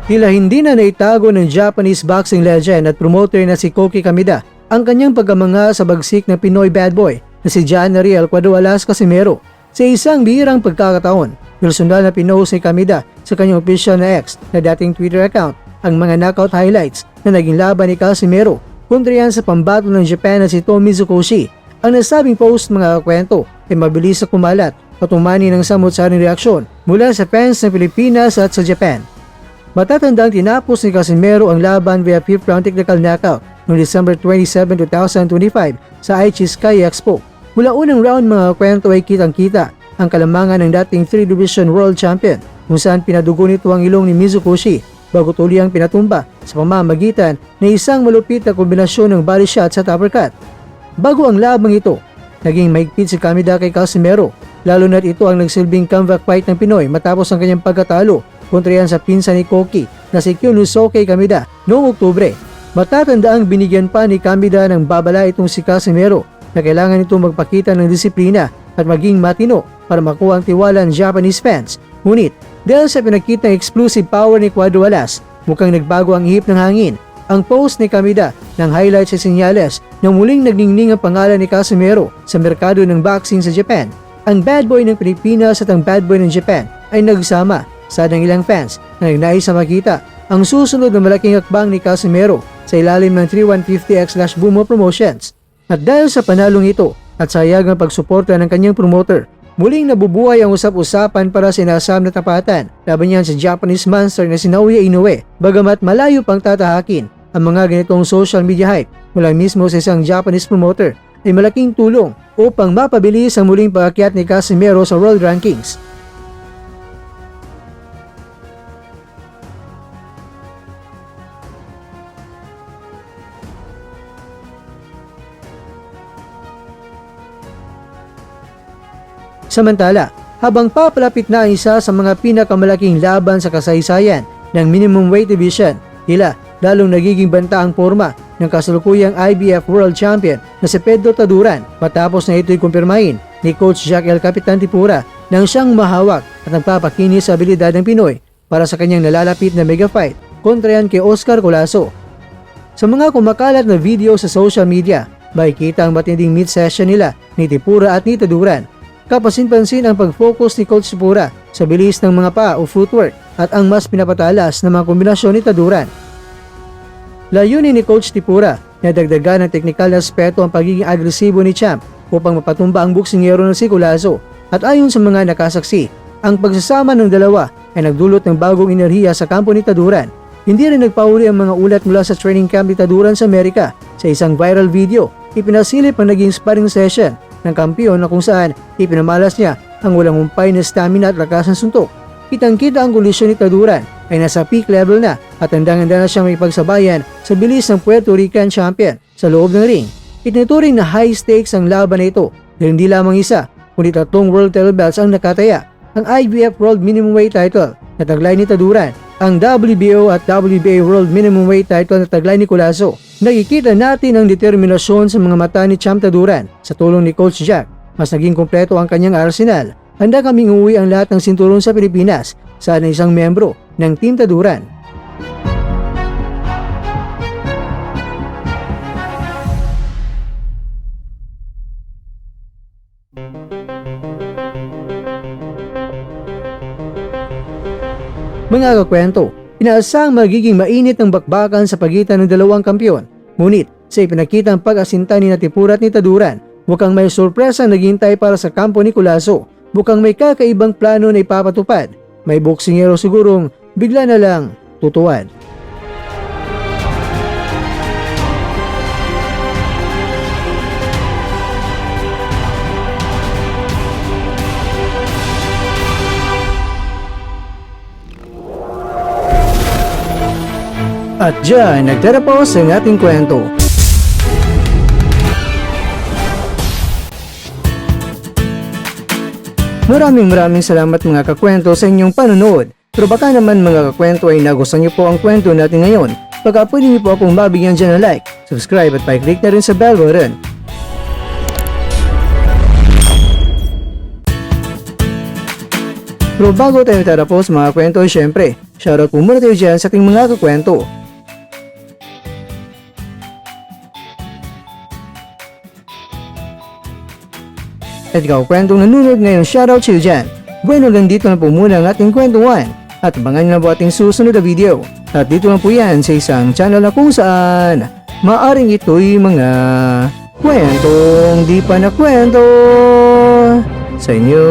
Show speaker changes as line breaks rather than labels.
Tila hindi na naitago ng Japanese boxing legend at promoter na si Koki Kameda ang kanyang pagkamanga sa bagsik na Pinoy bad boy na si John Ariel Cuadro-Alas Casimero. Sa isang bihirang pagkakataon, personal na pinost ni Kameda sa kanyang official na X na dating Twitter account ang mga knockout highlights na naging laban ni Casimero kontra yan sa pambato ng Japan na si Tomi Tsukoshi. Ang nasabing post mga kwento ay mabilis na kumalat at umani ng samot-saring reaksyon mula sa fans ng Pilipinas at sa Japan. Matatandang tinapos ni Casimero ang laban via 5th round technical knockout noong December 27, 2025 sa Aichi Sky Expo. Mula unang round mga kwento ay kitang-kita ang kalamangan ng dating 3 Division World Champion kung saan pinadugo nito ang ilong ni Mizukoshi bago tuliyang pinatumba sa pamamagitan ng isang malupit na kombinasyon ng body shots at uppercut. Bago ang labang ito, naging mahigpit si Kameda kay Casimero, lalo na't ito ang nagsilbing comeback fight ng Pinoy matapos ang kanyang pagkatalo kontra yan sa pinsan ni Koki na si Kyunosuke Kameda noong Oktubre. Matatandaang binigyan pa ni Kameda ng babala itong si Casimero na kailangan ito magpakita ng disiplina at maging matino para makuha ang tiwala ng Japanese fans. Ngunit dahil sa pinakitang exclusive power ni Cuadro-Alas, mukhang nagbago ang ihip ng hangin. Ang post ni Kameda ng highlights sa senyales na muling nagningning ang pangalan ni Casimero sa merkado ng boxing sa Japan. Ang bad boy ng Pilipinas at ang bad boy ng Japan ay nagsama sa ilang fans na nagnais na makita ang susunod na malaking hakbang ni Casimero sa ilalim ng 3150X/Bumo Promotions. At dahil sa panalong ito at sa hayagang pagsuporta ng kanyang promoter, muling nabubuhay ang usap-usapan para sa inasam na tapatan laban niyan sa Japanese monster na si Naoya Inoue. Bagamat malayo pang tatahakin ang mga ganitong social media hype mula mismo sa isang Japanese promoter, ay malaking tulong upang mapabilis ang muling pag-akyat ni Casimero sa world rankings. Samantala, habang papalapit na ang isa sa mga pinakamalaking laban sa kasaysayan ng minimum weight division, tila lalong nagiging banta ang forma ng kasalukuyang IBF World Champion na si Pedro Taduran matapos na ito'y kumpirmahin ni Coach Jack El Capitan Tipura nang siyang mahawak at nagpapakinis sa abilidad ng Pinoy para sa kanyang nalalapit na mega fight kontra yan kay Oscar Colasso. Sa mga kumakalat na video sa social media, makikita ang matinding meet session nila ni Tipura at ni Taduran. Kapansin-pansin ang pag-focus ni Coach Tipura sa bilis ng mga paa o footwork at ang mas pinapatalas na mga kombinasyon ni Taduran. Layunin ni Coach Tipura na dagdagan ng teknikal na aspeto ang pagiging agresibo ni Champ upang mapatumba ang boksingero na si Colasso. At ayon sa mga nakasaksi, ang pagsasama ng dalawa ay nagdulot ng bagong enerhiya sa kampo ni Taduran. Hindi rin nagpahuli ang mga ulat mula sa training camp ni Taduran sa Amerika. Sa isang viral video, ipinasilip ang naging sparring session ng kampiyon na kung saan ipinamalas niya ang walang humpay na stamina at lakas ng suntok. Kitang-kita ang kondisyon ni Taduran ay nasa peak level na at handang-handa na siyang makipagsabayan sa bilis ng Puerto Rican champion sa loob ng ring. Itinuturing na high stakes ang laban na ito dahil hindi lamang isa kundi 3 world title belts ang nakataya. Ang IBF World Minimum Weight title na taglay ni Taduran, ang WBO at WBA World Minimum Weight title na taglay ni Colasso. Nakikita natin ang determinasyon sa mga mata ni Champ Taduran sa tulong ni Coach Jack. Mas naging kompleto ang kanyang arsenal. Handa kaming uuwi ang lahat ng sinturon sa Pilipinas sa isang membro ng Team Taduran. Mga kakwento, inaasahang magiging mainit ang bakbakan sa pagitan ng dalawang kampiyon. Ngunit sa ipinakitang pag-asinta ni Tipura at ni Taduran, mukhang may sorpresa naghihintay para sa kampo ni Colasso. Mukhang may kakaibang plano na ipapatupad. May boksingero sigurong bigla na lang tutuwad. At dyan, nagtatapos ang ating kwento. Maraming salamat mga kakwento sa inyong panonood. Pero baka naman mga kakwento ay nagustuhan niyo po ang kwento natin ngayon. Baka pwede niyo po akong mabigyan dyan ng like, subscribe at pa-click na rin sa bell button Pero bago tayo tatapos mga kwento, syempre, shoutout po muna tayo dyan sa ating mga kakwento. At ikaw kwentong nanonood ngayon, shoutout sa iyo dyan. Bueno, hanggang dito na po muna ang ating kwentuhan. At abangan nyo na po ating susunod na video. At dito lang po yan sa isang channel na kung saan maaring ito'y mga kwentong di pa na kwento sa inyo.